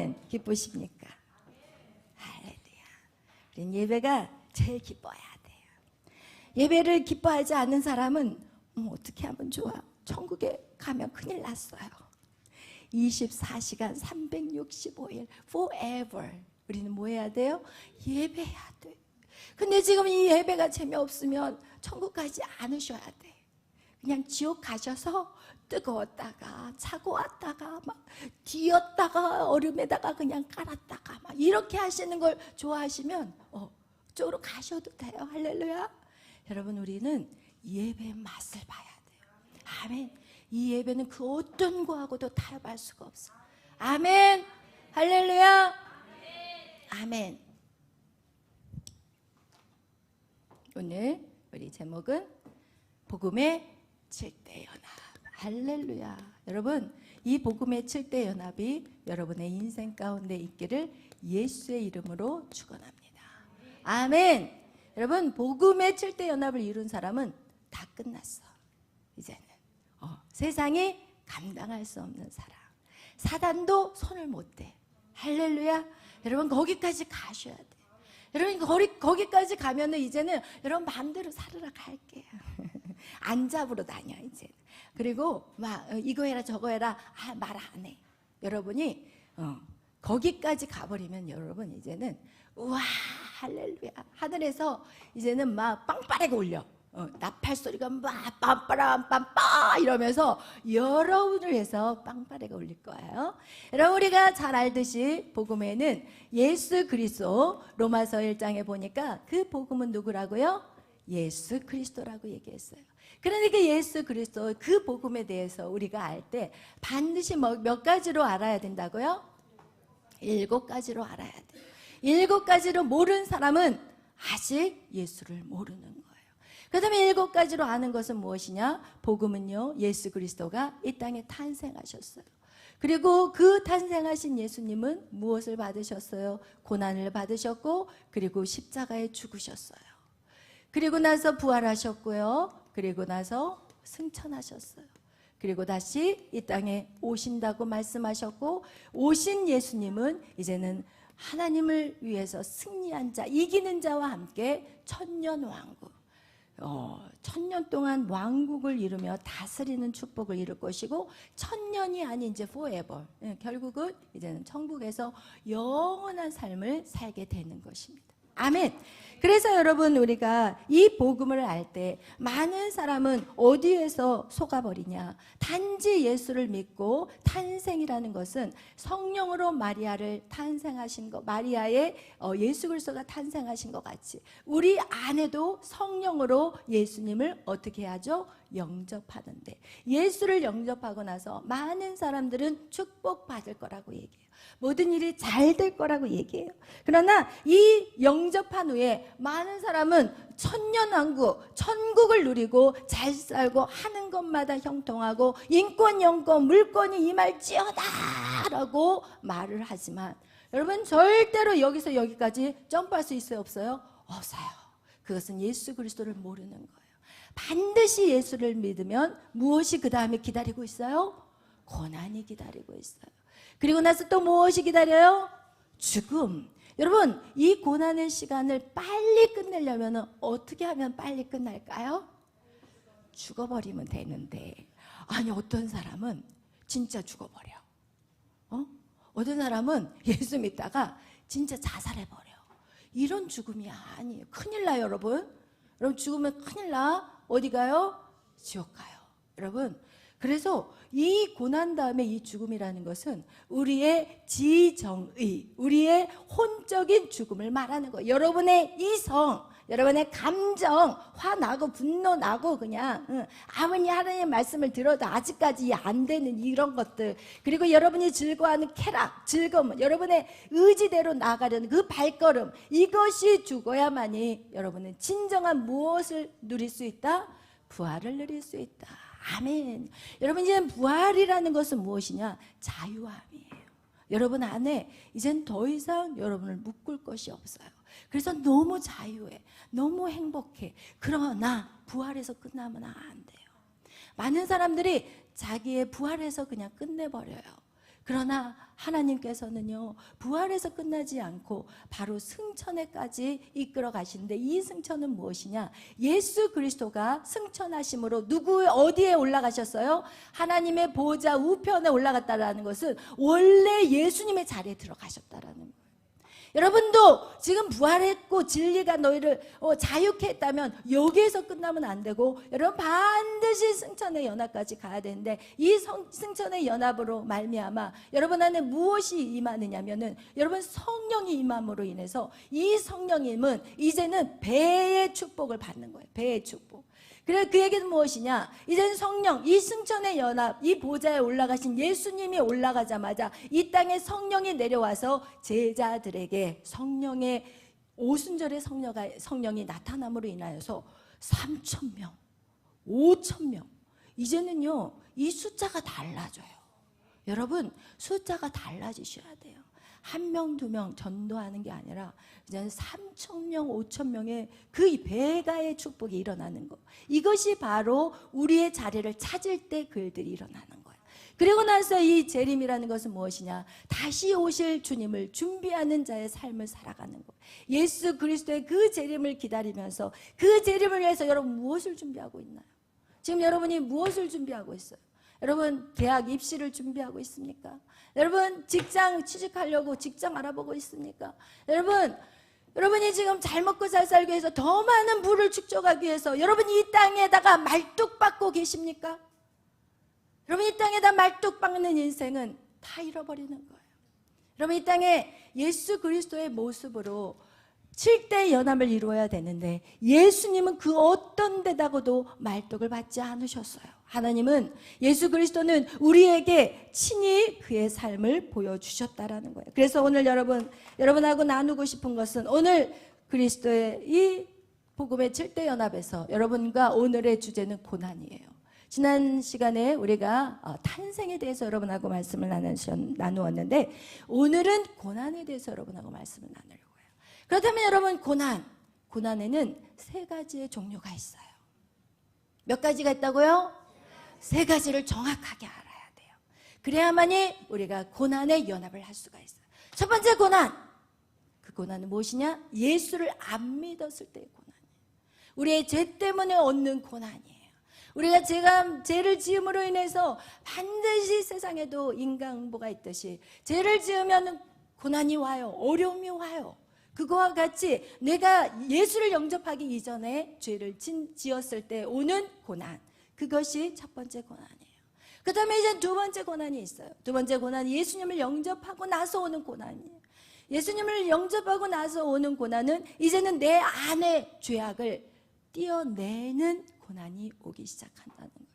아멘. 기쁘십니까? 할렐루야. 우린 예배가 제일 기뻐야 돼요. 예배를 기뻐하지 않는 사람은 어떻게 하면 좋아? 천국에 가면 큰일 났어요. 24시간 365일 forever 우리는 뭐 해야 돼요? 예배해야 돼. 근데 지금 이 예배가 재미없으면 천국 가지 않으셔야 돼. 그냥 지옥 가셔서 뜨거웠다가 차가웠다가 막 뒤었다가 얼음에다가 그냥 깔았다가 막 이렇게 하시는 걸 좋아하시면 쪽으로 가셔도 돼요. 할렐루야. 여러분, 우리는 예배의 맛을 봐야 돼요. 아멘. 이 예배는 그 어떤 거하고도 타협할 수가 없어. 아멘. 할렐루야. 아멘. 오늘 우리 제목은 복음의 7대 연합. 할렐루야. 여러분, 이 복음의 7대 연합이 여러분의 인생 가운데 있기를 예수의 이름으로 축원합니다. 아멘. 여러분, 복음의 7대 연합을 이룬 사람은 다 끝났어. 이제는 세상이 감당할 수 없는 사람, 사단도 손을 못 대. 할렐루야. 여러분, 거기까지 가셔야 돼. 여러분, 거기까지 가면은 이제는 여러분 마음대로 살으러 갈게요. 안 잡으러 다녀 이제. 그리고 막 이거 해라 저거 해라 말 안 해. 여러분이 거기까지 가버리면 여러분 이제는 우와 할렐루야 하늘에서 이제는 막 빵빠레가 울려. 나팔 소리가 막 빰빠람 빰빠 이러면서 여러분을 위해서 빵빠레가 울릴 거예요. 여러분, 우리가 잘 알듯이 복음에는 예수 그리스도, 로마서 1장에 보니까 그 복음은 누구라고요? 예수 그리스도라고 얘기했어요. 그러니까 예수 그리스도 그 복음에 대해서 우리가 알 때 반드시 몇 가지로 알아야 된다고요? 7가지로 알아야 돼요. 7가지로 모르는 사람은 아직 예수를 모르는 거예요. 그 다음에 7가지로 아는 것은 무엇이냐? 복음은요, 예수 그리스도가 이 땅에 탄생하셨어요. 그리고 그 탄생하신 예수님은 무엇을 받으셨어요? 고난을 받으셨고, 그리고 십자가에 죽으셨어요. 그리고 나서 부활하셨고요. 그리고 나서 승천하셨어요. 그리고 다시 이 땅에 오신다고 말씀하셨고, 오신 예수님은 이제는 하나님을 위해서 승리한 자, 이기는 자와 함께 천년왕국, 1000년 동안 왕국을 이루며 다스리는 축복을 이룰 것이고, 1000년이 아닌 이제 forever, 결국은 이제는 천국에서 영원한 삶을 살게 되는 것입니다. 아멘. 그래서 여러분, 우리가 이 복음을 알 때 많은 사람은 어디에서 속아버리냐? 단지 예수를 믿고 탄생이라는 것은 성령으로 마리아를 탄생하신 것, 마리아의 예수 그리스도가 탄생하신 것 같이 우리 안에도 성령으로 예수님을 어떻게 하죠? 영접하는데, 예수를 영접하고 나서 많은 사람들은 축복받을 거라고 얘기해요. 모든 일이 잘 될 거라고 얘기해요. 그러나 이 영접한 후에 많은 사람은 천년왕국, 천국을 누리고 잘 살고 하는 것마다 형통하고 인권, 영권, 물권이 임할지어다 라고 말을 하지만, 여러분 절대로 여기서 여기까지 점프할 수 있어요? 없어요? 없어요. 그것은 예수 그리스도를 모르는 거예요. 반드시 예수를 믿으면 무엇이 그 다음에 기다리고 있어요? 고난이 기다리고 있어요. 그리고 나서 또 무엇이 기다려요? 죽음. 여러분, 이 고난의 시간을 빨리 끝내려면 어떻게 하면 빨리 끝날까요? 죽어버리면 되는데, 아니 어떤 사람은 진짜 죽어버려. 어떤 사람은 예수 믿다가 진짜 자살해버려. 이런 죽음이 아니에요. 큰일 나요, 여러분. 여러분, 죽으면 큰일 나. 어디 가요? 지옥 가요. 여러분, 그래서 이 고난 다음에 이 죽음이라는 것은 우리의 지정의, 우리의 혼적인 죽음을 말하는 거예요. 여러분의 이성, 여러분의 감정, 화나고 분노나고 그냥 아무리 하나님의 말씀을 들어도 아직까지 안 되는 이런 것들, 그리고 여러분이 즐거워하는 쾌락, 즐거움, 여러분의 의지대로 나아가려는 그 발걸음, 이것이 죽어야만이 여러분은 진정한 무엇을 누릴 수 있다? 부활을 누릴 수 있다. 아멘. 여러분, 이제 부활이라는 것은 무엇이냐? 자유함이에요. 여러분 안에 이젠 더 이상 여러분을 묶을 것이 없어요. 그래서 너무 자유해, 너무 행복해. 그러나 부활해서 끝나면 안 돼요. 많은 사람들이 자기의 부활해서 그냥 끝내버려요. 그러나 하나님께서는요, 부활에서 끝나지 않고 바로 승천에까지 이끌어 가시는데, 이 승천은 무엇이냐? 예수 그리스도가 승천하심으로 어디에 올라가셨어요? 하나님의 보좌 우편에 올라갔다라는 것은 원래 예수님의 자리에 들어가셨다라는 거예요. 여러분도 지금 부활했고 진리가 너희를 자유케 했다면 여기에서 끝나면 안 되고, 여러분 반드시 승천의 연합까지 가야 되는데, 이 승천의 연합으로 말미암아 여러분 안에 무엇이 임하느냐면은, 여러분 성령이 임함으로 인해서 이 성령님은 이제는 배의 축복을 받는 거예요. 배의 축복. 그래, 그 얘기는 무엇이냐? 이제는 성령, 이 승천의 연합, 이 보좌에 올라가신 예수님이 올라가자마자 이 땅에 성령이 내려와서 제자들에게 성령의 오순절의 성령이 나타남으로 인하여서 3,000명, 5,000명, 이제는요 이 숫자가 달라져요. 여러분, 숫자가 달라지셔야 돼요. 1명, 2명 전도하는 게 아니라 이제는 3,000명, 5,000명의 그 배가의 축복이 일어나는 것. 이것이 바로 우리의 자리를 찾을 때 그 일들이 일어나는 거예요. 그리고 나서 이 재림이라는 것은 무엇이냐? 다시 오실 주님을 준비하는 자의 삶을 살아가는 거예요. 예수 그리스도의 그 재림을 기다리면서 그 재림을 위해서 여러분 무엇을 준비하고 있나요? 지금 여러분이 무엇을 준비하고 있어요? 여러분 대학 입시를 준비하고 있습니까? 여러분 직장 취직하려고 직장 알아보고 있습니까? 여러분이 지금 잘 먹고 잘 살기 위해서 더 많은 부를 축적하기 위해서 여러분 이 땅에다가 말뚝 박고 계십니까? 여러분 이 땅에다 말뚝 박는 인생은 다 잃어버리는 거예요. 여러분 이 땅에 예수 그리스도의 모습으로 7대 연합을 이루어야 되는데, 예수님은 그 어떤 데다가도 말뚝을 받지 않으셨어요. 하나님은, 예수 그리스도는 우리에게 친히 그의 삶을 보여주셨다라는 거예요. 그래서 오늘 여러분하고 나누고 싶은 것은, 오늘 그리스도의 이 복음의 7대 연합에서 여러분과 오늘의 주제는 고난이에요. 지난 시간에 우리가 탄생에 대해서 여러분하고 말씀을 나누었는데, 오늘은 고난에 대해서 여러분하고 말씀을 나누려고. 그렇다면 여러분, 고난에는 3가지의 종류가 있어요. 몇 가지가 있다고요? 3가지를 정확하게 알아야 돼요. 그래야만이 우리가 고난의 연합을 할 수가 있어요. 첫 번째 고난, 그 고난은 무엇이냐? 예수를 안 믿었을 때의 고난이에요. 우리의 죄 때문에 얻는 고난이에요. 우리가 죄를 지음으로 인해서 반드시 세상에도 인간응보가 있듯이 죄를 지으면 고난이 와요. 어려움이 와요. 그거와 같이 내가 예수를 영접하기 이전에 죄를 지었을 때 오는 고난, 그것이 첫 번째 고난이에요. 그 다음에 이제 2번째 고난이 있어요. 2번째 고난이 예수님을 영접하고 나서 오는 고난이에요. 예수님을 영접하고 나서 오는 고난은 이제는 내 안의 죄악을 띄어내는 고난이 오기 시작한다는 거예요.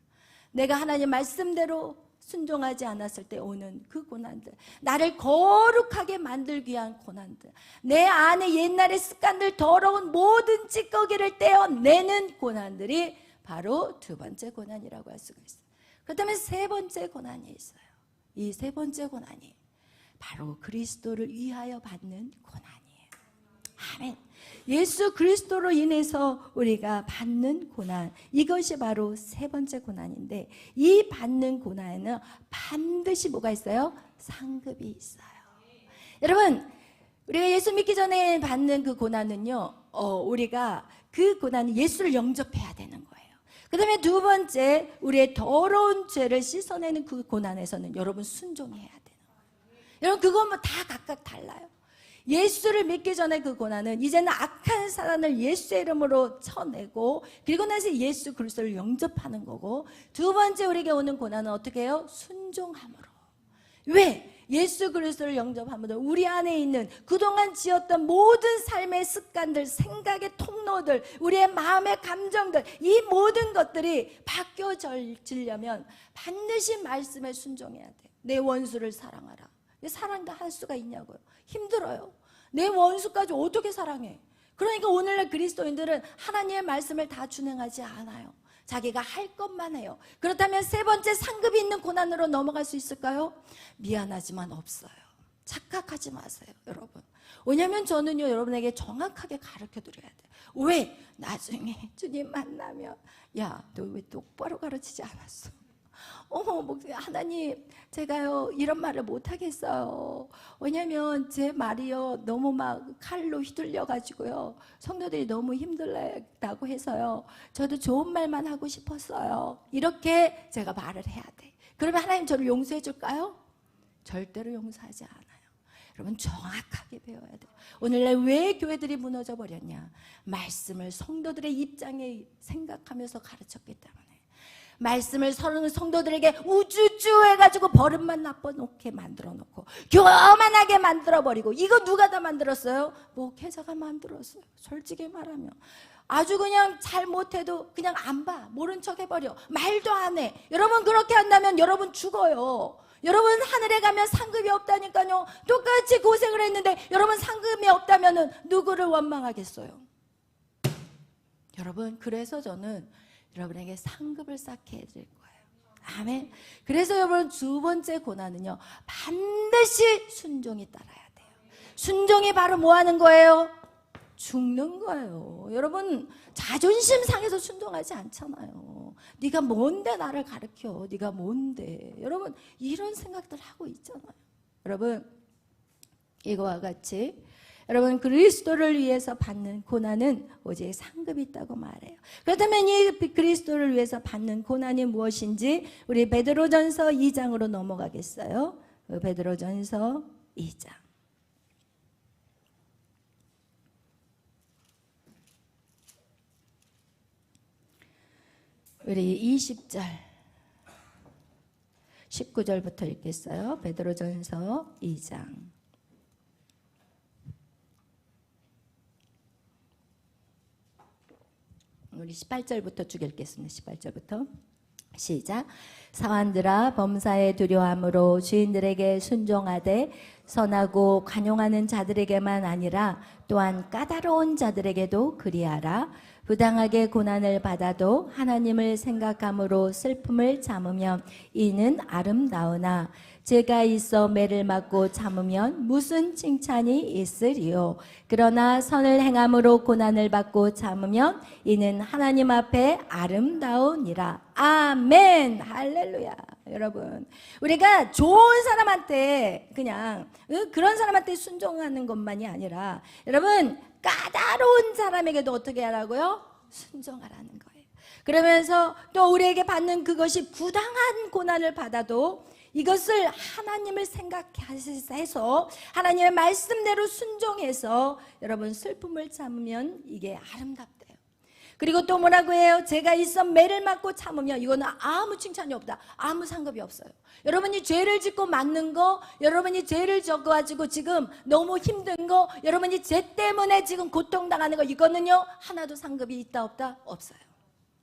내가 하나님 말씀대로 순종하지 않았을 때 오는 그 고난들, 나를 거룩하게 만들기 위한 고난들, 내 안에 옛날의 습관들, 더러운 모든 찌꺼기를 떼어내는 고난들이 바로 2번째 고난이라고 할 수가 있어요. 그렇다면 3번째 고난이 있어요. 이 3번째 고난이 바로 그리스도를 위하여 받는 고난이에요. 아멘. 예수 그리스도로 인해서 우리가 받는 고난, 이것이 바로 3번째 고난인데, 이 받는 고난에는 반드시 뭐가 있어요? 상급이 있어요. 여러분, 우리가 예수 믿기 전에 받는 그 고난은요, 우리가 그 고난은 예수를 영접해야 되는 거예요. 그 다음에 2번째, 우리의 더러운 죄를 씻어내는 그 고난에서는 여러분 순종해야 되는 거예요. 여러분 그건 뭐 다 각각 달라요. 예수를 믿기 전에 그 고난은 이제는 악한 사단을 예수의 이름으로 쳐내고, 그리고 나서 예수 그리스도를 영접하는 거고, 2번째 우리에게 오는 고난은 어떻게 해요? 순종함으로. 왜? 예수 그리스도를 영접함으로 우리 안에 있는 그동안 지었던 모든 삶의 습관들, 생각의 통로들, 우리의 마음의 감정들, 이 모든 것들이 바뀌어지려면 반드시 말씀에 순종해야 돼. 내 원수를 사랑하라. 사랑도 할 수가 있냐고요? 힘들어요. 내 원수까지 어떻게 사랑해? 그러니까 오늘날 그리스도인들은 하나님의 말씀을 다 준행하지 않아요. 자기가 할 것만 해요. 그렇다면 3번째 상급이 있는 고난으로 넘어갈 수 있을까요? 미안하지만 없어요. 착각하지 마세요, 여러분. 왜냐하면 저는요, 여러분에게 정확하게 가르쳐 드려야 돼요. 왜? 나중에 주님 만나면, 야, 너 왜 똑바로 가르치지 않았어? 어머 목사님, 하나님 제가요 이런 말을 못 하겠어요. 왜냐면 제 말이요 너무 막 칼로 휘둘려 가지고요 성도들이 너무 힘들다고 해서요 저도 좋은 말만 하고 싶었어요. 이렇게 제가 말을 해야 돼. 그러면 하나님 저를 용서해 줄까요? 절대로 용서하지 않아요. 여러분 정확하게 배워야 돼요. 오늘날 왜 교회들이 무너져 버렸냐? 말씀을 성도들의 입장에 생각하면서 가르쳤기 때문에. 말씀을 성도들에게 우쭈쭈 해가지고 버릇만 나빠놓게 만들어놓고 교만하게 만들어버리고. 이거 누가 다 만들었어요? 목회자가 만들었어요. 솔직히 말하면 아주 그냥 잘못해도 그냥 안 봐, 모른 척 해버려, 말도 안 해. 여러분 그렇게 한다면 여러분 죽어요. 여러분 하늘에 가면 상급이 없다니까요. 똑같이 고생을 했는데 여러분 상급이 없다면 누구를 원망하겠어요? 여러분 그래서 저는 여러분에게 상급을 쌓게 해드릴 거예요. 아멘. 그래서 여러분 두 번째 고난은요 반드시 순종이 따라야 돼요. 순종이 바로 뭐 하는 거예요? 죽는 거예요. 여러분 자존심 상해서 순종하지 않잖아요. 네가 뭔데 나를 가르쳐? 네가 뭔데? 여러분 이런 생각들 하고 있잖아요. 여러분 이거와 같이 여러분 그리스도를 위해서 받는 고난은 오직 상급이 있다고 말해요. 그렇다면 이 그리스도를 위해서 받는 고난이 무엇인지 우리 베드로전서 2장으로 넘어가겠어요. 베드로전서 2장. 우리 20절 19절부터 읽겠어요. 베드로전서 2장. 우리 18절부터 쭉 읽겠습니다. 18절부터 시작. 사환들아 범사에 두려움으로 주인들에게 순종하되 선하고 관용하는 자들에게만 아니라 또한 까다로운 자들에게도 그리하라. 부당하게 고난을 받아도 하나님을 생각함으로 슬픔을 참으면 이는 아름다우나 죄가 있어 매를 맞고 참으면 무슨 칭찬이 있으리요. 그러나 선을 행함으로 고난을 받고 참으면 이는 하나님 앞에 아름다우니라. 아멘. 할렐루야. 여러분 우리가 좋은 사람한테 그냥 그런 사람한테 순종하는 것만이 아니라 여러분 까다로운 사람에게도 어떻게 하라고요? 순종하라는 거예요. 그러면서 또 우리에게 받는 그것이 부당한 고난을 받아도 이것을 하나님을 생각해서 하나님의 말씀대로 순종해서 여러분 슬픔을 참으면 이게 아름답대요. 그리고 또 뭐라고 해요? 죄가 있어 매를 맞고 참으면 이거는 아무 칭찬이 없다. 아무 상급이 없어요. 여러분이 죄를 짓고 맞는 거, 여러분이 죄를 져가지고 지금 너무 힘든 거, 여러분이 죄 때문에 지금 고통당하는 거, 이거는요 하나도 상급이 있다 없다? 없어요.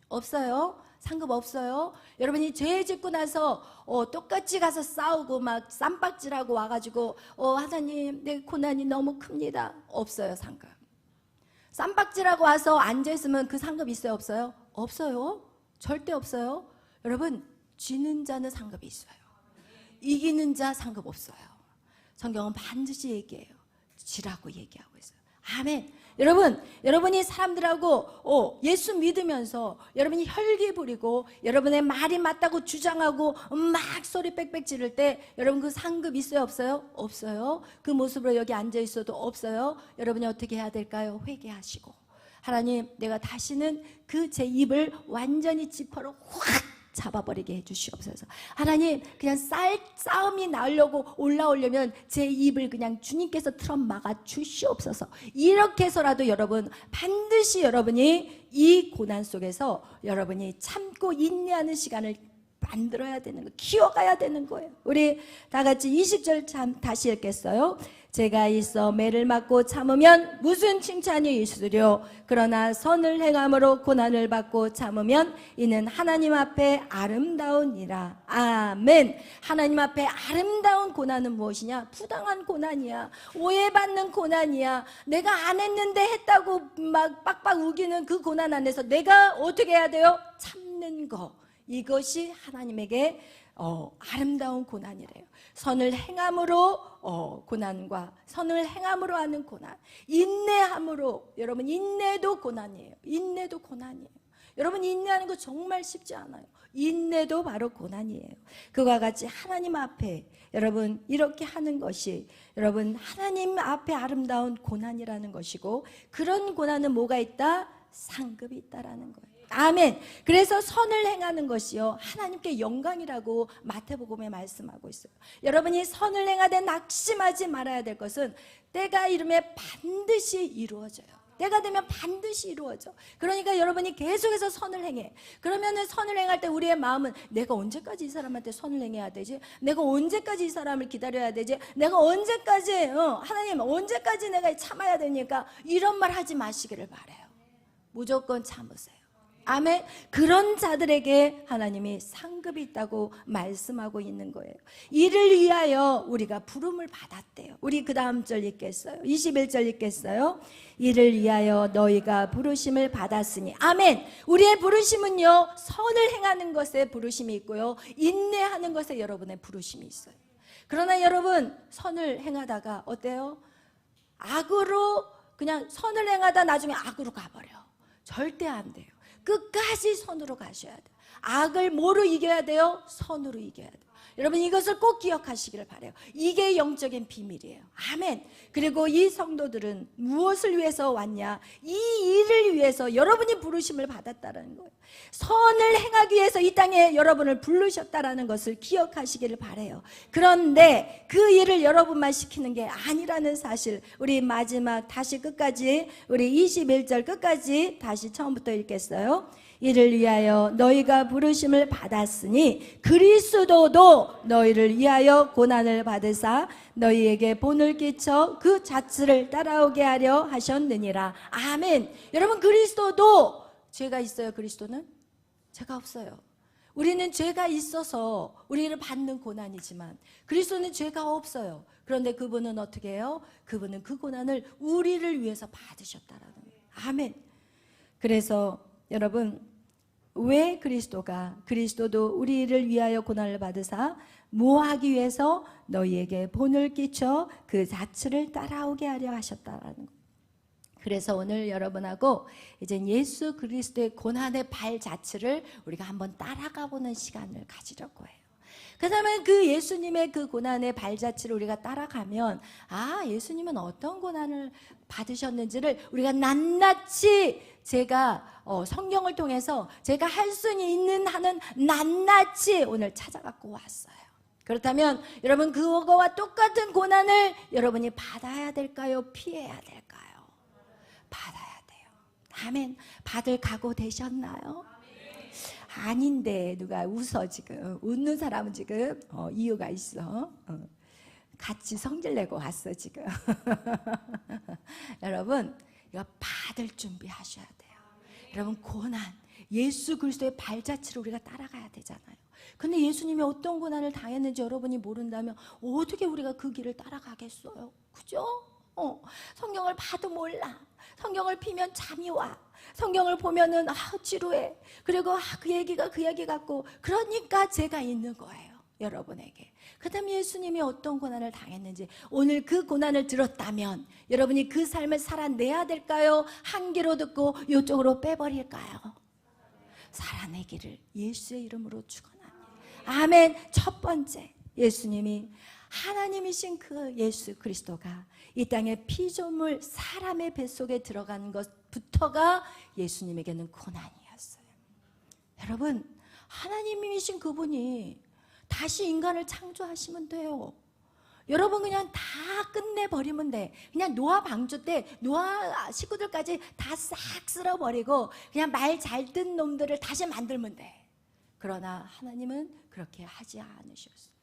없어요. 상급 없어요. 여러분이 죄 짓고 나서 똑같이 가서 싸우고 막 쌈박질하고 와가지고 하나님 내 고난이 너무 큽니다. 없어요 상급. 쌈박질하고 와서 앉아있으면 그 상급 있어요 없어요? 없어요. 절대 없어요. 여러분 지는 자는 상급이 있어요. 이기는 자 상급 없어요. 성경은 반드시 얘기해요. 지라고 얘기하고 있어요. 아멘. 여러분, 여러분이 사람들하고 예수 믿으면서 여러분이 혈기 부리고 여러분의 말이 맞다고 주장하고 막 소리 빽빽 지를 때 여러분 그 상급 있어요 없어요? 없어요. 그 모습으로 여기 앉아 있어도 없어요. 여러분이 어떻게 해야 될까요? 회개하시고 하나님 내가 다시는 그 제 입을 완전히 지퍼로 확 잡아버리게 해주시옵소서. 하나님 그냥 싸움이 나려고 올라오려면 제 입을 그냥 주님께서 틀어 막아 주시옵소서. 이렇게 해서라도 여러분 반드시 여러분이 이 고난 속에서 여러분이 참고 인내하는 시간을 만들어야 되는 거예요. 키워가야 되는 거예요. 우리 다 같이 20절 다시 읽겠어요. 죄가 있어 매를 맞고 참으면 무슨 칭찬이 있으려. 그러나 선을 행함으로 고난을 받고 참으면 이는 하나님 앞에 아름다우니라. 아멘. 하나님 앞에 아름다운 고난은 무엇이냐? 부당한 고난이야. 오해받는 고난이야. 내가 안 했는데 했다고 막 빡빡 우기는 그 고난 안에서 내가 어떻게 해야 돼요? 참는 거. 이것이 하나님에게 아름다운 고난이래요. 선을 행함으로 고난과 선을 행함으로 하는 고난, 인내함으로. 여러분 인내도 고난이에요. 인내도 고난이에요. 여러분, 인내하는 거 정말 쉽지 않아요. 인내도 바로 고난이에요. 그와 같이 하나님 앞에 여러분 이렇게 하는 것이 여러분 하나님 앞에 아름다운 고난이라는 것이고, 그런 고난은 뭐가 있다? 상급이 있다라는 거예요. 아멘. 그래서 선을 행하는 것이요 하나님께 영광이라고 마태복음에 말씀하고 있어요. 여러분이 선을 행하되 낙심하지 말아야 될 것은 때가 이르면 반드시 이루어져요. 때가 되면 반드시 이루어져. 그러니까 여러분이 계속해서 선을 행해. 그러면은 선을 행할 때 우리의 마음은 내가 언제까지 이 사람한테 선을 행해야 되지? 내가 언제까지 이 사람을 기다려야 되지? 내가 언제까지 하나님 언제까지 내가 참아야 되니까, 이런 말 하지 마시기를 바라요. 무조건 참으세요. 아멘. 그런 자들에게 하나님이 상급이 있다고 말씀하고 있는 거예요. 이를 위하여 우리가 부름을 받았대요. 우리 그 다음 절 읽겠어요. 21절 읽겠어요. 이를 위하여 너희가 부르심을 받았으니. 아멘. 우리의 부르심은요 선을 행하는 것에 부르심이 있고요 인내하는 것에 여러분의 부르심이 있어요. 그러나 여러분 선을 행하다가 어때요? 악으로 그냥 선을 행하다 나중에 악으로 가버려. 절대 안 돼요. 끝까지 선으로 가셔야 돼요. 악을 뭐로 이겨야 돼요? 선으로 이겨야 돼요. 여러분 이것을 꼭 기억하시기를 바라요. 이게 영적인 비밀이에요. 아멘. 그리고 이 성도들은 무엇을 위해서 왔냐? 이 일을 위해서 여러분이 부르심을 받았다는 거예요. 선을 행하기 위해서 이 땅에 여러분을 부르셨다는 것을 기억하시기를 바라요. 그런데 그 일을 여러분만 시키는 게 아니라는 사실, 우리 마지막 다시 끝까지 우리 21절 끝까지 다시 처음부터 읽겠어요. 이를 위하여 너희가 부르심을 받았으니 그리스도도 너희를 위하여 고난을 받으사 너희에게 본을 끼쳐 그 자취를 따라오게 하려 하셨느니라. 아멘. 여러분 그리스도도 죄가 있어요. 그리스도는 죄가 없어요. 우리는 죄가 있어서 우리를 받는 고난이지만 그리스도는 죄가 없어요. 그런데 그분은 어떻게 해요? 그분은 그 고난을 우리를 위해서 받으셨다라는 거예요. 아멘. 그래서 여러분 왜 그리스도도 우리를 위하여 고난을 받으사 뭐하기 위해서 너희에게 본을 끼쳐 그 자취를 따라오게 하려 하셨다라는 거예요. 그래서 오늘 여러분하고 이제 예수 그리스도의 고난의 발자취를 우리가 한번 따라가 보는 시간을 가지려고 해요. 그다음에 그 예수님의 그 고난의 발자취를 우리가 따라가면 예수님은 어떤 고난을 받으셨는지를 우리가 낱낱이 제가 성경을 통해서 제가 할 수 있는 한은 낱낱이 오늘 찾아갖고 왔어요. 그렇다면 여러분 그거와 똑같은 고난을 여러분이 받아야 될까요? 피해야 될까요? 받아야 돼요. 아멘. 받을 각오 되셨나요? 아닌데 누가 웃어 지금. 웃는 사람은 지금 이유가 있어. 같이 성질내고 왔어 지금. 여러분 이거 받을 준비하셔야 돼요. 여러분 고난, 예수 그리스도의 발자취를 우리가 따라가야 되잖아요. 근데 예수님이 어떤 고난을 당했는지 여러분이 모른다면 어떻게 우리가 그 길을 따라가겠어요? 그죠? 성경을 봐도 몰라. 성경을 피면 잠이 와. 성경을 보면은 지루해. 그리고 그 얘기가 그 얘기 같고, 그러니까 제가 있는 거예요. 여러분에게. 그 다음에 예수님이 어떤 고난을 당했는지 오늘 그 고난을 들었다면 여러분이 그 삶을 살아내야 될까요? 한 귀로 듣고 이쪽으로 빼버릴까요? 살아내기를 예수의 이름으로 축원합니다. 아멘. 첫 번째, 예수님이 하나님이신 그 예수 그리스도가 이 땅에 피조물 사람의 뱃속에 들어가는 것부터가 예수님에게는 고난이었어요. 여러분 하나님이신 그분이 다시 인간을 창조하시면 돼요. 여러분 그냥 다 끝내버리면 돼. 그냥 노아 방주 때 노아 식구들까지 다 싹 쓸어버리고 그냥 말 잘 듣는 놈들을 다시 만들면 돼. 그러나 하나님은 그렇게 하지 않으셨어요.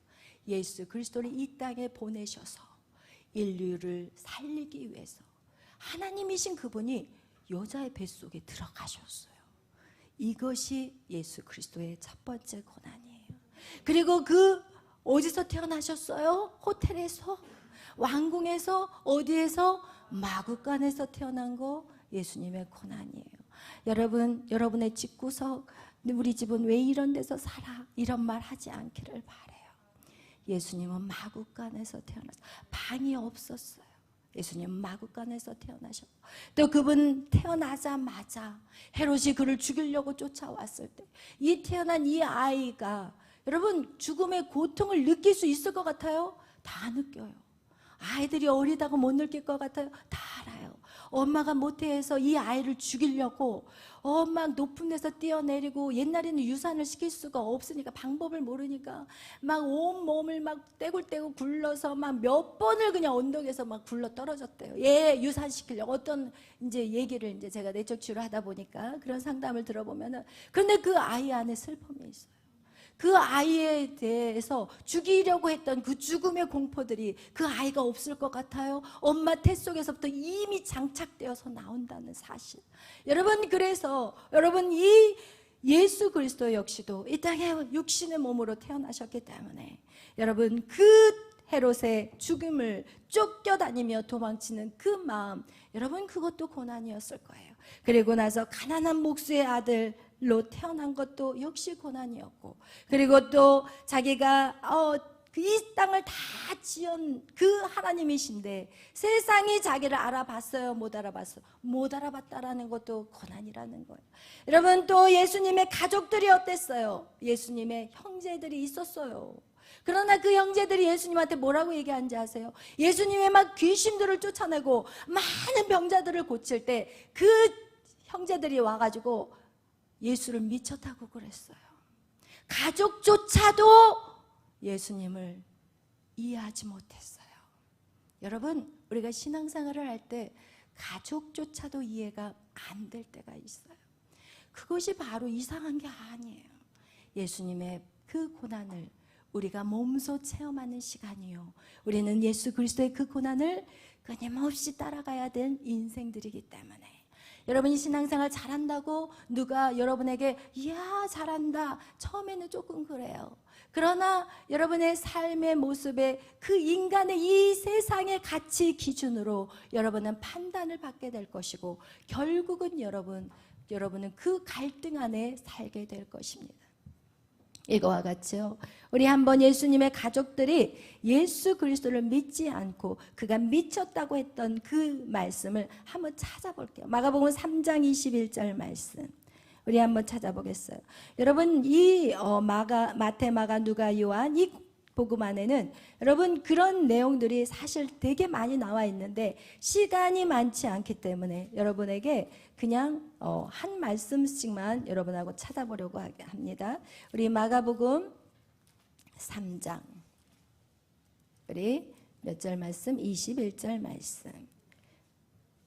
예수 그리스도를 이 땅에 보내셔서 인류를 살리기 위해서 하나님이신 그분이 여자의 뱃속에 들어가셨어요. 이것이 예수 그리스도의 첫 번째 고난이에요. 그리고 그 어디서 태어나셨어요? 호텔에서? 왕궁에서? 어디에서? 마구간에서 태어난 거 예수님의 고난이에요. 여러분, 여러분의 집구석, 우리 집은 왜 이런 데서 살아? 이런 말 하지 않기를 바라요. 예수님은 마구간에서 태어나서 방이 없었어요. 예수님 마구간에서 태어나셨고, 또 그분 태어나자마자 헤롯이 그를 죽이려고 쫓아왔을 때 이 태어난 이 아이가 여러분 죽음의 고통을 느낄 수 있을 것 같아요? 다 느껴요. 아이들이 어리다고 못 느낄 것 같아요? 다 알아요. 엄마가 모태에서 이 아이를 죽이려고 막 높은 데서 뛰어내리고, 옛날에는 유산을 시킬 수가 없으니까 방법을 모르니까 막 온몸을 막 떼굴떼굴 굴러서 막 몇 번을 그냥 언덕에서 막 굴러 떨어졌대요. 얘 유산시키려고. 어떤 이제 얘기를 이제 제가 내적 치유를 하다 보니까 그런 상담을 들어보면은, 그런데 그 아이 안에 슬픔이 있어요. 그 아이에 대해서 죽이려고 했던 그 죽음의 공포들이 그 아이가 없을 것 같아요? 엄마 태 속에서부터 이미 장착되어서 나온다는 사실. 여러분, 그래서 여러분 이 예수 그리스도 역시도 이 땅에 육신의 몸으로 태어나셨기 때문에 여러분 그 헤롯의 죽음을 쫓겨다니며 도망치는 그 마음, 여러분 그것도 고난이었을 거예요. 그리고 나서 가난한 목수의 아들로 태어난 것도 역시 고난이었고, 그리고 또 자기가 이 땅을 다 지은 그 하나님이신데 세상이 자기를 알아봤어요? 못 알아봤어요? 못 알아봤다라는 것도 고난이라는 거예요. 여러분, 또 예수님의 가족들이 어땠어요? 예수님의 형제들이 있었어요. 그러나 그 형제들이 예수님한테 뭐라고 얘기하는지 아세요? 예수님의 막 귀신들을 쫓아내고 많은 병자들을 고칠 때 그 형제들이 와가지고 예수를 미쳤다고 그랬어요. 가족조차도 예수님을 이해하지 못했어요. 여러분, 우리가 신앙생활을 할 때 가족조차도 이해가 안 될 때가 있어요. 그것이 바로 이상한 게 아니에요. 예수님의 그 고난을 우리가 몸소 체험하는 시간이요, 우리는 예수 그리스도의 그 고난을 끊임없이 따라가야 될 인생들이기 때문에, 여러분이 신앙생활 잘한다고 누가 여러분에게 이야 잘한다, 처음에는 조금 그래요. 그러나 여러분의 삶의 모습에 그 인간의 이 세상의 가치 기준으로 여러분은 판단을 받게 될 것이고, 결국은 여러분은 그 갈등 안에 살게 될 것입니다. 이거와 같이요, 우리 한번 예수님의 가족들이 예수 그리스도를 믿지 않고 그가 미쳤다고 했던 그 말씀을 한번 찾아볼게요. 마가복음 3장 21절 말씀 우리 한번 찾아보겠어요. 여러분, 이 마태, 마가, 누가, 요한 이 복음 안에는 여러분 그런 내용들이 사실 되게 많이 나와 있는데 시간이 많지 않기 때문에 여러분에게 그냥 한 말씀씩만 여러분하고 찾아보려고 합니다. 우리 마가복음 3장 우리 몇 절 말씀? 21절 말씀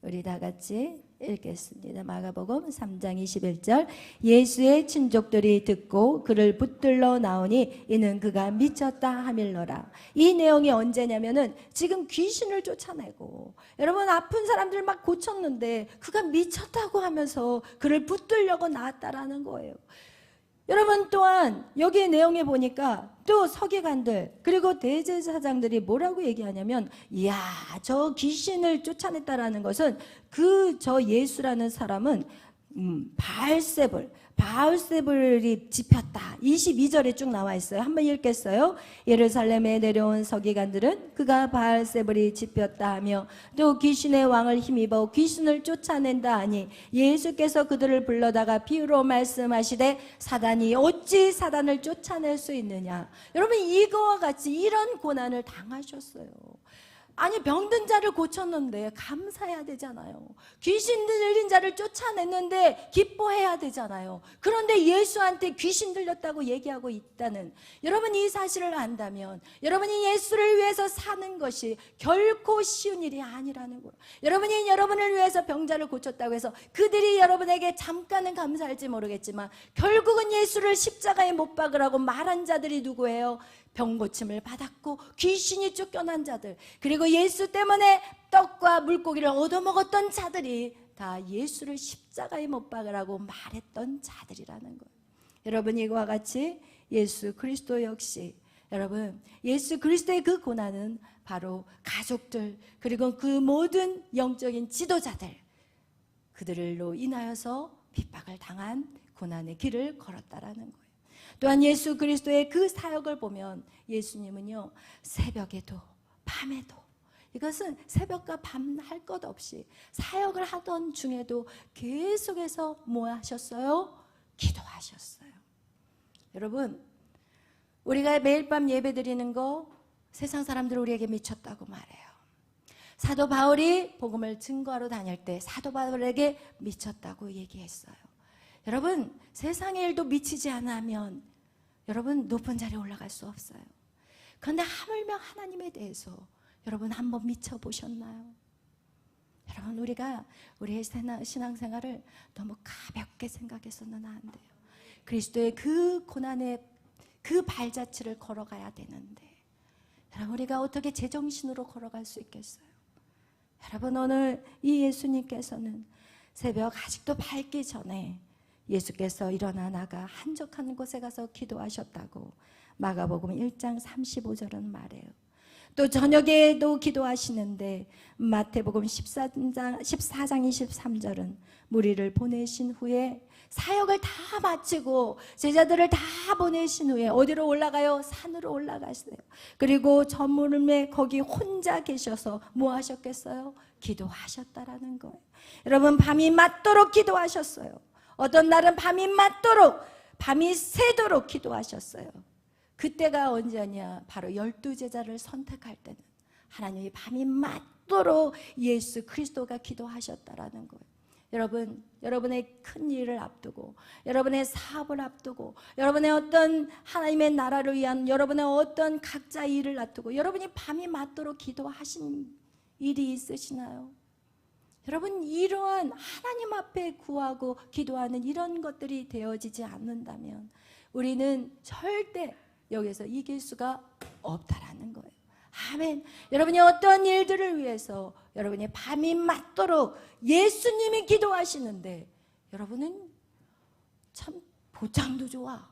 우리 다 같이 읽겠습니다. 마가복음 3장 21절. 예수의 친족들이 듣고 그를 붙들러 나오니 이는 그가 미쳤다 하밀러라. 이 내용이 언제냐면은 지금 귀신을 쫓아내고 여러분 아픈 사람들 막 고쳤는데 그가 미쳤다고 하면서 그를 붙들려고 나왔다라는 거예요. 여러분, 또한 여기에 내용에 보니까 또 서기관들 그리고 대제사장들이 뭐라고 얘기하냐면, 이야 저 귀신을 쫓아냈다라는 것은 저 예수라는 사람은 바알세불이 집혔다. 22절에 쭉 나와 있어요. 한번 읽겠어요. 예루살렘에 내려온 서기관들은 그가 바알세불이 집혔다 하며 또 귀신의 왕을 힘입어 귀신을 쫓아낸다 하니 예수께서 그들을 불러다가 비유로 말씀하시되 사단이 어찌 사단을 쫓아낼 수 있느냐. 여러분, 이거와 같이 이런 고난을 당하셨어요. 아니, 병든 자를 고쳤는데 감사해야 되잖아요. 귀신 들린 자를 쫓아냈는데 기뻐해야 되잖아요. 그런데 예수한테 귀신 들렸다고 얘기하고 있다는, 여러분 이 사실을 안다면 여러분이 예수를 위해서 사는 것이 결코 쉬운 일이 아니라는 거예요. 여러분이 여러분을 위해서 병자를 고쳤다고 해서 그들이 여러분에게 잠깐은 감사할지 모르겠지만 결국은 예수를 십자가에 못 박으라고 말한 자들이 누구예요? 병고침을 받았고 귀신이 쫓겨난 자들, 그리고 예수 때문에 떡과 물고기를 얻어먹었던 자들이 다 예수를 십자가에 못 박으라고 말했던 자들이라는 거예요. 여러분, 이거와 같이 예수 그리스도 역시, 여러분 예수 그리스도의 그 고난은 바로 가족들 그리고 그 모든 영적인 지도자들, 그들로 인하여서 핍박을 당한 고난의 길을 걸었다라는 거예요. 또한 예수 그리스도의 그 사역을 보면 예수님은요 새벽에도 밤에도 이것은 새벽과 밤 할 것 없이 사역을 하던 중에도 계속해서 뭐 하셨어요? 기도하셨어요. 여러분, 우리가 매일 밤 예배 드리는 거 세상 사람들 우리에게 미쳤다고 말해요. 사도 바울이 복음을 증거하러 다닐 때 사도 바울에게 미쳤다고 얘기했어요. 여러분, 세상의 일도 미치지 않으면 여러분 높은 자리에 올라갈 수 없어요. 그런데 하물며 하나님에 대해서 여러분 한번 미쳐보셨나요? 여러분, 우리가 우리의 신앙생활을 너무 가볍게 생각해서는 안 돼요. 그리스도의 그 고난의 그 발자취를 걸어가야 되는데 여러분, 우리가 어떻게 제정신으로 걸어갈 수 있겠어요? 여러분, 오늘 이 예수님께서는 새벽 아직도 밝기 전에 예수께서 일어나 나가 한적한 곳에 가서 기도하셨다고 마가복음 1장 35절은 말해요. 또 저녁에도 기도하시는데 마태복음 14장 23절은 무리를 보내신 후에 사역을 다 마치고 제자들을 다 보내신 후에 어디로 올라가요? 산으로 올라가세요. 그리고 저물음에 거기 혼자 계셔서 뭐 하셨겠어요? 기도하셨다라는 거예요. 여러분, 밤이 맞도록 기도하셨어요. 어떤 날은 밤이 맞도록, 밤이 새도록 기도하셨어요. 그때가 언제냐? 바로 12제자를 선택할 때는 하나님이 밤이 맞도록 예수 그리스도가 기도하셨다라는 거예요. 여러분, 여러분의 큰 일을 앞두고, 여러분의 사업을 앞두고, 여러분의 어떤 하나님의 나라를 위한 여러분의 어떤 각자 일을 앞두고 여러분이 밤이 맞도록 기도하신 일이 있으시나요? 여러분, 이러한 하나님 앞에 구하고 기도하는 이런 것들이 되어지지 않는다면 우리는 절대 여기서 이길 수가 없다라는 거예요. 아멘. 여러분이 어떤 일들을 위해서 여러분이 밤이 맞도록 예수님이 기도하시는데 여러분은 참 보장도 좋아.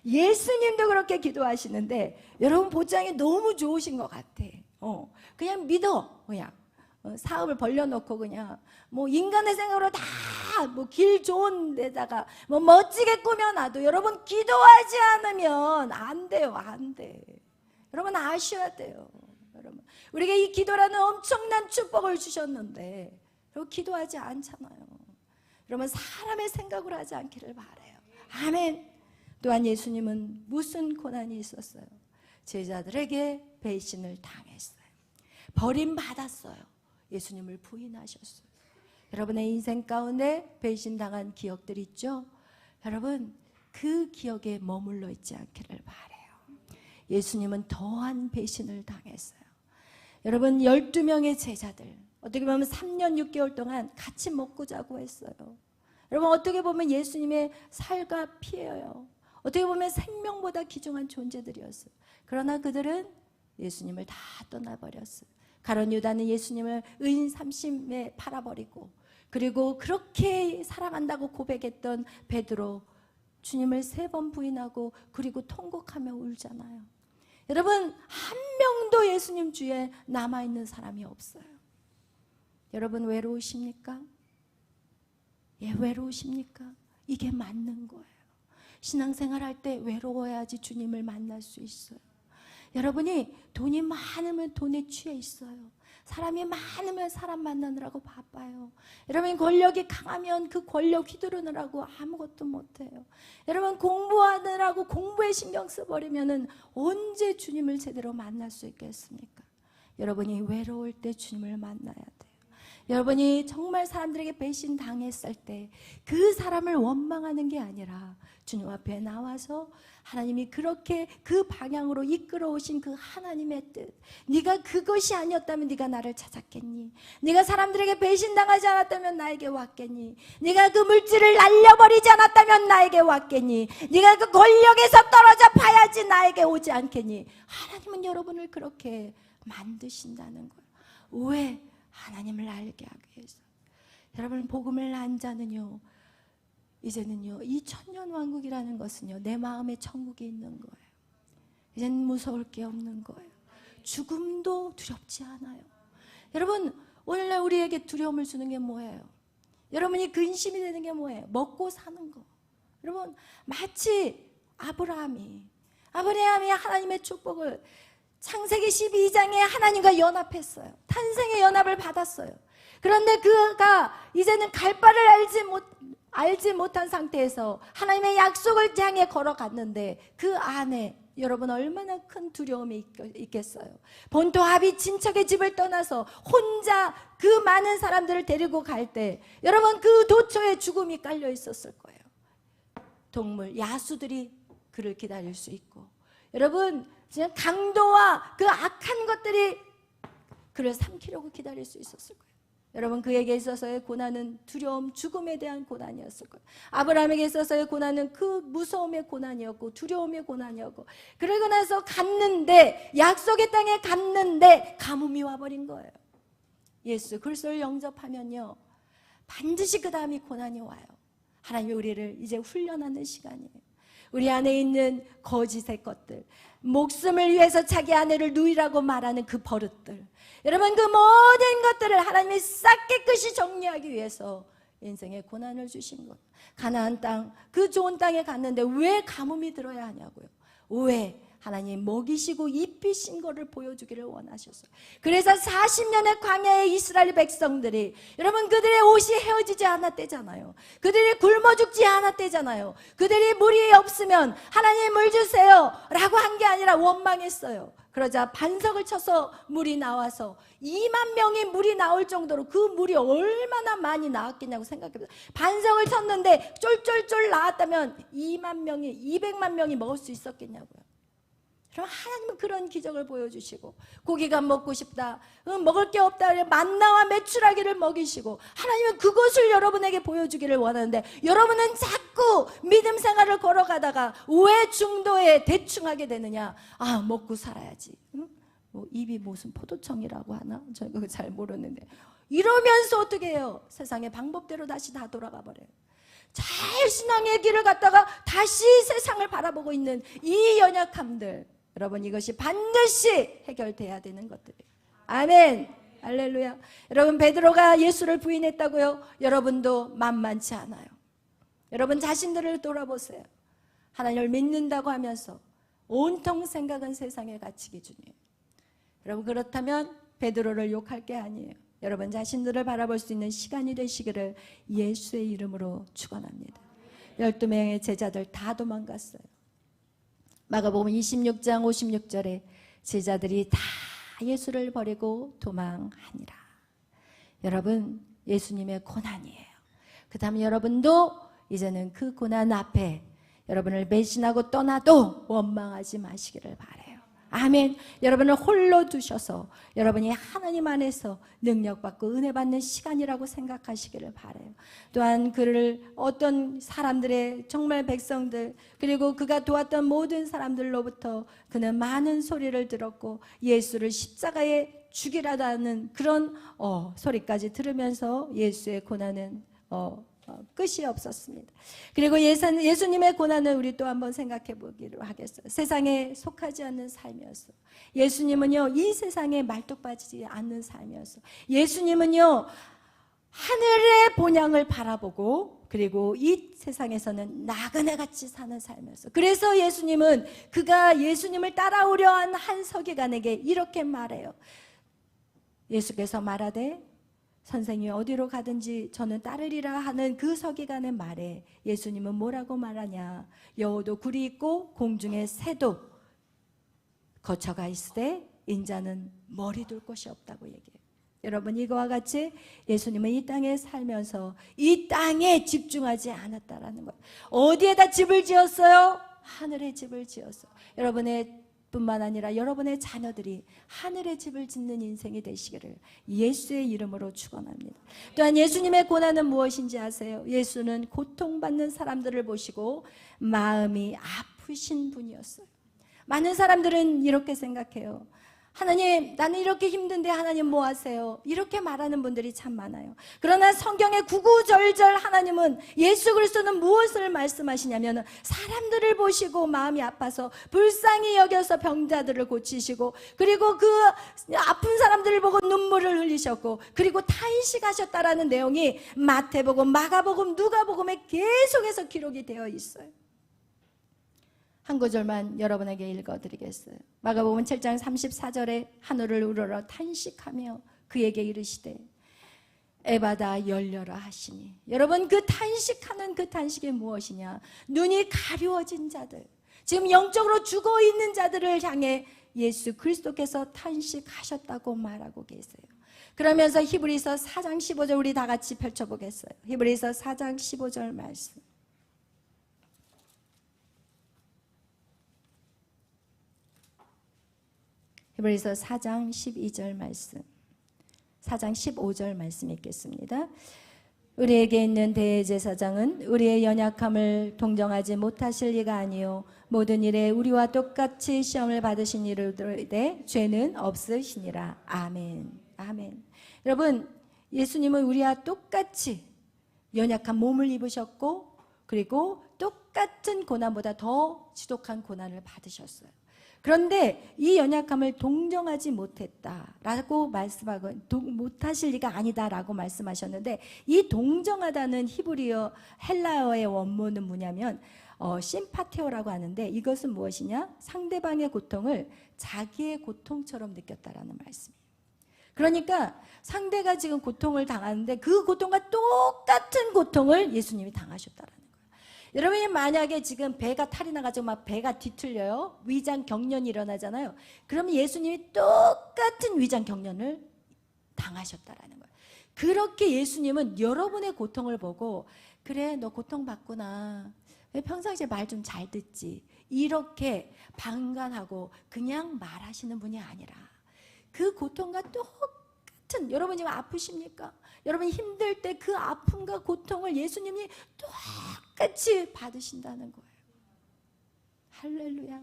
예수님도 그렇게 기도하시는데 여러분 보장이 너무 좋으신 것 같아. 그냥 믿어. 그냥 사업을 벌려놓고 그냥 뭐 인간의 생각으로 다 뭐 길 좋은 데다가 뭐 멋지게 꾸며놔도 여러분 기도하지 않으면 안 돼요. 안 돼. 여러분 아셔야 돼요. 여러분, 우리가 이 기도라는 엄청난 축복을 주셨는데 여러분 기도하지 않잖아요. 여러분, 사람의 생각으로 하지 않기를 바라요. 아멘. 또한 예수님은 무슨 고난이 있었어요? 제자들에게 배신을 당했어요. 버림받았어요. 예수님을 부인하셨어요. 여러분의 인생 가운데 배신당한 기억들 있죠? 여러분, 그 기억에 머물러 있지 않기를 바라요. 예수님은 더한 배신을 당했어요. 여러분, 12명의 제자들 어떻게 보면 3년 6개월 동안 같이 먹고 자고 했어요. 여러분, 어떻게 보면 예수님의 살과 피예요. 어떻게 보면 생명보다 귀중한 존재들이었어요. 그러나 그들은 예수님을 다 떠나버렸어요. 가룟 유다는 예수님을 의인 30에 팔아버리고, 그리고 그렇게 사랑한다고 고백했던 베드로 주님을 3번 부인하고 그리고 통곡하며 울잖아요. 여러분, 한 명도 예수님 주위에 남아있는 사람이 없어요. 여러분, 외로우십니까? 예, 외로우십니까? 이게 맞는 거예요. 신앙생활 할 때 외로워야지 주님을 만날 수 있어요. 여러분이 돈이 많으면 돈에 취해 있어요. 사람이 많으면 사람 만나느라고 바빠요. 여러분, 권력이 강하면 그 권력 휘두르느라고 아무것도 못해요. 여러분, 공부하느라고 공부에 신경 써버리면 언제 주님을 제대로 만날 수 있겠습니까? 여러분이 외로울 때 주님을 만나야 돼요. 여러분이 정말 사람들에게 배신당했을 때 그 사람을 원망하는 게 아니라 주님 앞에 나와서 하나님이 그렇게 그 방향으로 이끌어 오신 그 하나님의 뜻, 네가 그것이 아니었다면 네가 나를 찾았겠니? 네가 사람들에게 배신당하지 않았다면 나에게 왔겠니? 네가 그 물질을 날려버리지 않았다면 나에게 왔겠니? 네가 그 권력에서 떨어져 봐야지 나에게 오지 않겠니? 하나님은 여러분을 그렇게 만드신다는 거예요. 왜? 하나님을 알게 하기 위해서. 여러분, 복음을 안 자는요, 이제는요, 이 천년왕국이라는 것은요, 내 마음에 천국이 있는 거예요. 이제는 무서울 게 없는 거예요. 죽음도 두렵지 않아요. 여러분, 오늘날 우리에게 두려움을 주는 게 뭐예요? 여러분이 근심이 되는 게 뭐예요? 먹고 사는 거. 여러분, 마치 아브라함이 하나님의 축복을 창세기 12장에 하나님과 연합했어요. 탄생의 연합을 받았어요. 그런데 그가 이제는 갈 바를 알지 못한 상태에서 하나님의 약속을 향해 걸어갔는데 그 안에 여러분 얼마나 큰 두려움이 있겠어요. 본토 아비 친척의 집을 떠나서 혼자 그 많은 사람들을 데리고 갈 때 여러분 그 도처에 죽음이 깔려 있었을 거예요. 동물, 야수들이 그를 기다릴 수 있고 여러분 강도와 그 악한 것들이 그를 삼키려고 기다릴 수 있었을 거예요. 여러분 그에게 있어서의 고난은 두려움, 죽음에 대한 고난이었을 거예요. 아브라함에게 있어서의 고난은 그 무서움의 고난이었고 두려움의 고난이었고 그러고 나서 갔는데 약속의 땅에 갔는데 가뭄이 와버린 거예요. 예수 그리스도를 영접하면요 반드시 그 다음이 고난이 와요. 하나님이 우리를 이제 훈련하는 시간이에요. 우리 안에 있는 거짓의 것들, 목숨을 위해서 자기 아내를 누이라고 말하는 그 버릇들, 여러분 그 모든 것들을 하나님이 싹 깨끗이 정리하기 위해서 인생에 고난을 주신 거예요. 가나안 땅, 그 좋은 땅에 갔는데 왜 가뭄이 들어야 하냐고요. 왜? 하나님 먹이시고 입히신 것을 보여주기를 원하셨어요. 그래서 40년의 광야의 이스라엘 백성들이 여러분 그들의 옷이 헤어지지 않았대잖아요. 그들이 굶어 죽지 않았대잖아요. 그들이 물이 없으면 하나님 물 주세요 라고 한 게 아니라 원망했어요. 그러자 반석을 쳐서 물이 나와서 2만 명이 물이 나올 정도로 그 물이 얼마나 많이 나왔겠냐고 생각해보세요. 반석을 쳤는데 쫄쫄쫄 나왔다면 200만 명이 먹을 수 있었겠냐고요. 그럼 하나님은 그런 기적을 보여주시고 고기가 먹고 싶다, 먹을 게 없다, 만나와 메추라기를 먹이시고 하나님은 그것을 여러분에게 보여주기를 원하는데 여러분은 자꾸 믿음 생활을 걸어가다가 왜 중도에 대충 하게 되느냐. 아 먹고 살아야지. 뭐 입이 무슨 포도청이라고 하나? 저 그거 잘 모르는데 이러면서 어떻게 해요? 세상의 방법대로 다시 다 돌아가 버려요. 잘 신앙의 길을 갔다가 다시 세상을 바라보고 있는 이 연약함들, 여러분 이것이 반드시 해결돼야 되는 것들이에요. 아멘. 할렐루야. 여러분 베드로가 예수를 부인했다고요? 여러분도 만만치 않아요. 여러분 자신들을 돌아보세요. 하나님을 믿는다고 하면서 온통 생각은 세상의 가치 기준이에요. 여러분 그렇다면 베드로를 욕할 게 아니에요. 여러분 자신들을 바라볼 수 있는 시간이 되시기를 예수의 이름으로 축원합니다. 12명의 제자들 다 도망갔어요. 마가복음 26장 56절에 제자들이 다 예수를 버리고 도망하니라. 여러분 예수님의 고난이에요. 그 다음에 여러분도 이제는 그 고난 앞에 여러분을 배신하고 떠나도 원망하지 마시기를 바라요. 아멘. 여러분을 홀로 두셔서 여러분이 하나님 안에서 능력받고 은혜받는 시간이라고 생각하시기를 바라요. 또한 그를 어떤 사람들의 정말 백성들 그리고 그가 도왔던 모든 사람들로부터 그는 많은 소리를 들었고 예수를 십자가에 죽이라는 그런 소리까지 들으면서 예수의 고난은 끝이 없었습니다. 그리고 예수님의 고난을 우리 또 한번 생각해 보기로 하겠어요. 세상에 속하지 않는 삶이었어요. 예수님은요 이 세상에 말뚝박이지 않는 삶이었어요. 예수님은요 하늘의 본향을 바라보고 그리고 이 세상에서는 나그네같이 사는 삶이었어요. 그래서 예수님은 그가 예수님을 따라오려 한 서기관에게 이렇게 말해요. 예수께서 말하되 선생이 어디로 가든지 저는 따르리라 하는 그 서기관의 말에 예수님은 뭐라고 말하냐. 여호도 굴이 있고 공중에 새도 거처가 있으되 인자는 머리 둘 곳이 없다고 얘기해요. 여러분 이거와 같이 예수님은 이 땅에 살면서 이 땅에 집중하지 않았다라는 거예요. 어디에다 집을 지었어요? 하늘에 집을 지었어요. 여러분의 뿐만 아니라 여러분의 자녀들이 하늘의 집을 짓는 인생이 되시기를 예수의 이름으로 축원합니다. 또한 예수님의 고난은 무엇인지 아세요? 예수는 고통받는 사람들을 보시고 마음이 아프신 분이었어요. 많은 사람들은 이렇게 생각해요. 하나님 나는 이렇게 힘든데 하나님 뭐 하세요? 이렇게 말하는 분들이 참 많아요. 그러나 성경의 구구절절 하나님은 예수 그리스도는 무엇을 말씀하시냐면 사람들을 보시고 마음이 아파서 불쌍히 여겨서 병자들을 고치시고 그리고 그 아픈 사람들을 보고 눈물을 흘리셨고 그리고 탄식하셨다라는 내용이 마태복음, 마가복음, 누가복음에 계속해서 기록이 되어 있어요. 한 구절만 여러분에게 읽어드리겠어요. 마가복음 7장 34절에 하늘을 우러러 탄식하며 그에게 이르시되 에바다 열려라 하시니, 여러분 그 탄식하는 그 탄식이 무엇이냐? 눈이 가려워진 자들, 지금 영적으로 죽어있는 자들을 향해 예수 그리스도께서 탄식하셨다고 말하고 계세요. 그러면서 히브리서 4장 15절 우리 다 같이 펼쳐보겠어요. 히브리서 4장 15절 말씀. 히브리서 4장 12절 말씀, 4장 15절 말씀 읽겠습니다. 우리에게 있는 대제사장은 우리의 연약함을 동정하지 못하실 리가 아니요 모든 일에 우리와 똑같이 시험을 받으신 이르되 죄는 없으시니라. 아멘. 아멘. 여러분, 예수님은 우리와 똑같이 연약한 몸을 입으셨고, 그리고 똑같은 고난보다 더 지독한 고난을 받으셨어요. 그런데 이 연약함을 동정하지 못했다라고 말씀하고, 못하실 리가 아니다라고 말씀하셨는데, 이 동정하다는 히브리어 헬라어의 원문은 뭐냐면 심파테오라고 하는데, 이것은 무엇이냐? 상대방의 고통을 자기의 고통처럼 느꼈다라는 말씀이에요. 그러니까 상대가 지금 고통을 당하는데 그 고통과 똑같은 고통을 예수님이 당하셨다라는 거예요. 여러분이 만약에 지금 배가 탈이 나가지고 막 배가 뒤틀려요. 위장 경련이 일어나잖아요. 그러면 예수님이 똑같은 위장 경련을 당하셨다라는 거예요. 그렇게 예수님은 여러분의 고통을 보고, 그래 너 고통받구나, 왜 평상시에 말 좀 잘 듣지, 이렇게 방관하고 그냥 말하시는 분이 아니라 그 고통과 똑같은, 여러분 지금 아프십니까? 여러분 힘들 때 그 아픔과 고통을 예수님이 똑같이 받으신다는 거예요. 할렐루야.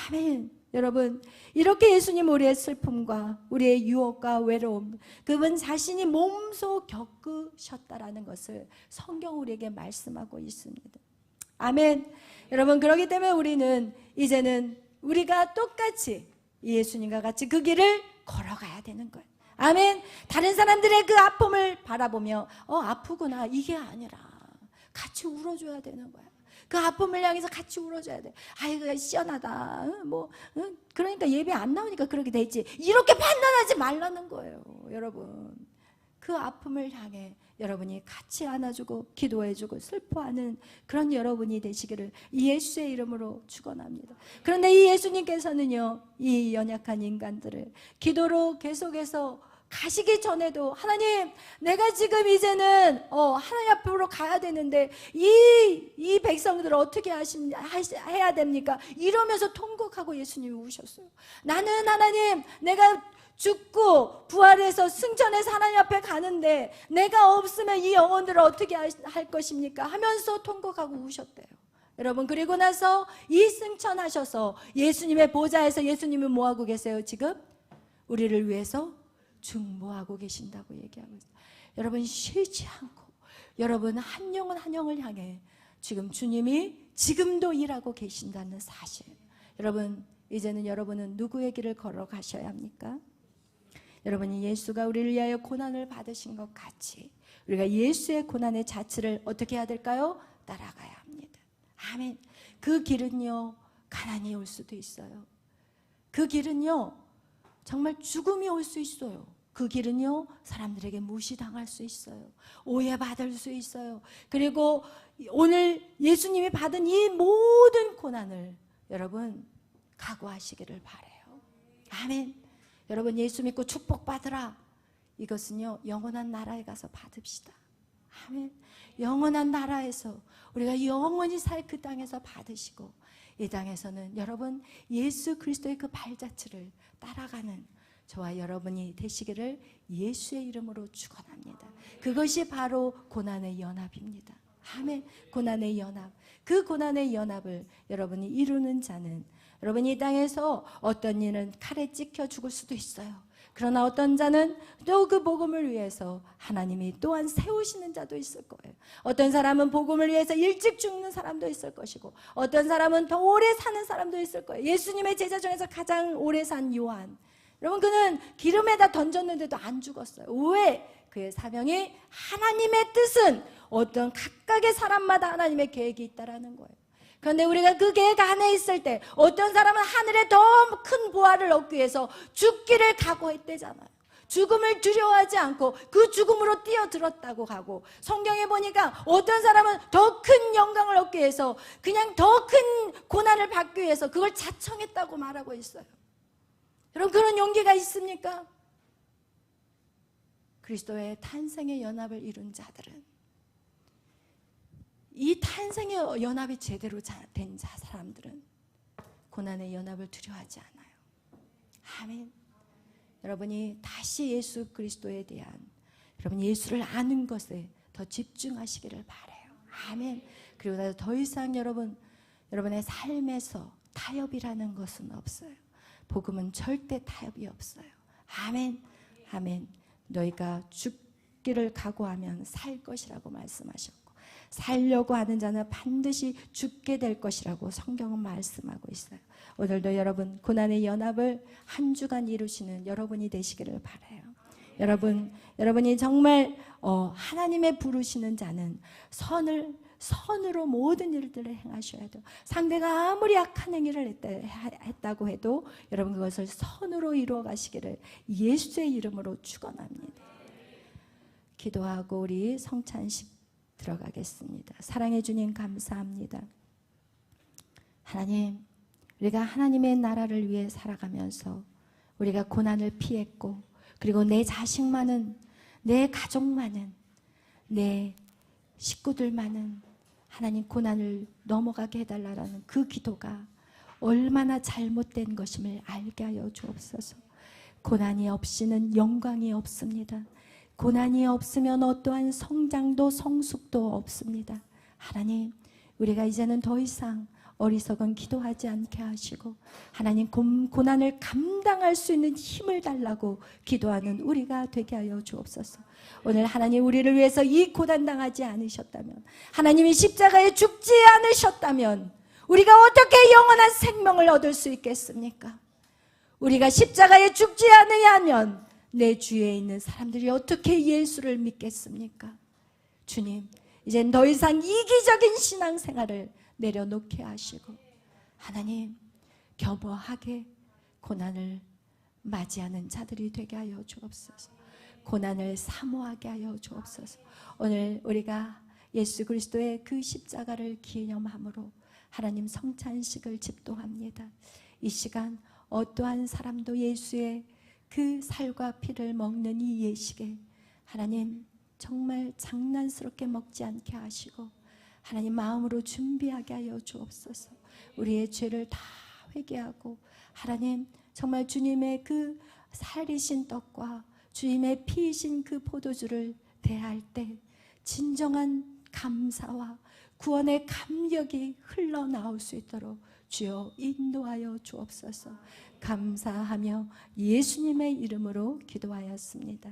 아멘. 여러분, 이렇게 예수님 우리의 슬픔과 우리의 유혹과 외로움, 그분 자신이 몸소 겪으셨다라는 것을 성경 우리에게 말씀하고 있습니다. 아멘. 여러분, 그렇기 때문에 우리는 이제는 우리가 똑같이 예수님과 같이 그 길을 걸어가야 되는 거예요. 아멘. 다른 사람들의 그 아픔을 바라보며 아프구나, 이게 아니라 같이 울어줘야 되는 거야. 그 아픔을 향해서 같이 울어줘야 돼. 아이고 시원하다, 그러니까 예배 안 나오니까 그렇게 되지, 이렇게 판단하지 말라는 거예요. 여러분, 그 아픔을 향해 여러분이 같이 안아주고 기도해주고 슬퍼하는 그런 여러분이 되시기를 예수의 이름으로 축원합니다. 그런데 이 예수님께서는요, 이 연약한 인간들을 기도로 계속해서 가시기 전에도, 하나님 내가 지금 이제는 하나님 앞으로 가야 되는데 이 백성들을 어떻게 해야 됩니까? 이러면서 통곡하고 예수님이 우셨어요. 나는 하나님, 내가 죽고 부활해서 승천해서 하나님 앞에 가는데 내가 없으면 이 영혼들을 어떻게 할 것입니까? 하면서 통곡하고 우셨대요. 여러분, 그리고 나서 이 승천하셔서 예수님의 보좌에서 예수님은 뭐하고 계세요? 지금 우리를 위해서 중보하고 계신다고 얘기하고 있어요. 여러분, 쉬지 않고 여러분 한 영혼 한 영을 향해 지금 주님이 지금도 일하고 계신다는 사실. 여러분, 이제는 여러분은 누구의 길을 걸어가셔야 합니까? 여러분이 예수가 우리를 위하여 고난을 받으신 것 같이 우리가 예수의 고난의 자취를 어떻게 해야 될까요? 따라가야 합니다. 아멘. 그 길은요, 가난이 올 수도 있어요. 그 길은요, 정말 죽음이 올 수 있어요. 그 길은요, 사람들에게 무시당할 수 있어요. 오해받을 수 있어요. 그리고 오늘 예수님이 받은 이 모든 고난을 여러분 각오하시기를 바라요. 아멘. 여러분, 예수 믿고 축복받으라. 이것은요, 영원한 나라에 가서 받읍시다. 아멘. 영원한 나라에서 우리가 영원히 살 그 땅에서 받으시고, 이 땅에서는 여러분 예수 그리스도의 그 발자취를 따라가는 저와 여러분이 되시기를 예수의 이름으로 축원합니다. 그것이 바로 고난의 연합입니다. 아멘. 고난의 연합. 그 고난의 연합을 여러분이 이루는 자는, 여러분 이 땅에서 어떤 이는 칼에 찍혀 죽을 수도 있어요. 그러나 어떤 자는 또 그 복음을 위해서 하나님이 또한 세우시는 자도 있을 거예요. 어떤 사람은 복음을 위해서 일찍 죽는 사람도 있을 것이고, 어떤 사람은 더 오래 사는 사람도 있을 거예요. 예수님의 제자 중에서 가장 오래 산 요한, 여러분 그는 기름에다 던졌는데도 안 죽었어요. 왜? 그의 사명이, 하나님의 뜻은 어떤 각각의 사람마다 하나님의 계획이 있다라는 거예요. 그런데 우리가 그 계획 안에 있을 때 어떤 사람은 하늘에 더 큰 보화를 얻기 위해서 죽기를 각오했대잖아요. 죽음을 두려워하지 않고 그 죽음으로 뛰어들었다고 하고, 성경에 보니까 어떤 사람은 더 큰 영광을 얻기 위해서 그냥 더 큰 고난을 받기 위해서 그걸 자청했다고 말하고 있어요. 여러분, 그런 용기가 있습니까? 그리스도의 탄생의 연합을 이룬 자들은, 이 탄생의 연합이 제대로 된 사람들은 고난의 연합을 두려워하지 않아요. 아멘. 여러분이 다시 예수 그리스도에 대한, 여러분 예수를 아는 것에 더 집중하시기를 바라요. 아멘. 그리고 나서 더 이상 여러분의 삶에서 타협이라는 것은 없어요. 복음은 절대 타협이 없어요. 아멘. 아멘. 너희가 죽기를 각오하면 살 것이라고 말씀하셨고, 살려고 하는 자는 반드시 죽게 될 것이라고 성경은 말씀하고 있어요. 오늘도 여러분 고난의 연합을 한 주간 이루시는 여러분이 되시기를 바라요. 여러분이 정말 하나님의 부르시는 자는 선으로 모든 일들을 행하셔야 돼요. 상대가 아무리 악한 행위를 했다고 해도 여러분 그것을 선으로 이루어 가시기를 예수의 이름으로 축원합니다. 기도하고 우리 성찬식 들어가겠습니다. 사랑해 주님 감사합니다. 하나님, 우리가 하나님의 나라를 위해 살아가면서 우리가 고난을 피했고, 그리고 내 자식만은, 내 가족만은, 내 식구들만은 하나님 고난을 넘어가게 해달라는 그 기도가 얼마나 잘못된 것임을 알게 하여 주옵소서. 고난이 없이는 영광이 없습니다. 고난이 없으면 어떠한 성장도 성숙도 없습니다. 하나님, 우리가 이제는 더 이상 어리석은 기도하지 않게 하시고, 하나님 고난을 감당할 수 있는 힘을 달라고 기도하는 우리가 되게 하여 주옵소서. 오늘 하나님 우리를 위해서 이 고난당하지 않으셨다면, 하나님이 십자가에 죽지 않으셨다면 우리가 어떻게 영원한 생명을 얻을 수 있겠습니까? 우리가 십자가에 죽지 않으냐면 내 주위에 있는 사람들이 어떻게 예수를 믿겠습니까? 주님, 이젠 더 이상 이기적인 신앙생활을 내려놓게 하시고, 하나님 겸허하게 고난을 맞이하는 자들이 되게 하여 주옵소서. 고난을 사모하게 하여 주옵소서. 오늘 우리가 예수 그리스도의 그 십자가를 기념함으로 하나님 성찬식을 집도합니다. 이 시간 어떠한 사람도 예수의 그 살과 피를 먹는 이 예식에 하나님 정말 장난스럽게 먹지 않게 하시고, 하나님 마음으로 준비하게 하여 주옵소서. 우리의 죄를 다 회개하고, 하나님 정말 주님의 그 살이신 떡과 주님의 피이신 그 포도주를 대할 때 진정한 감사와 구원의 감격이 흘러나올 수 있도록 주여 인도하여 주옵소서. 감사하며 예수님의 이름으로 기도하였습니다.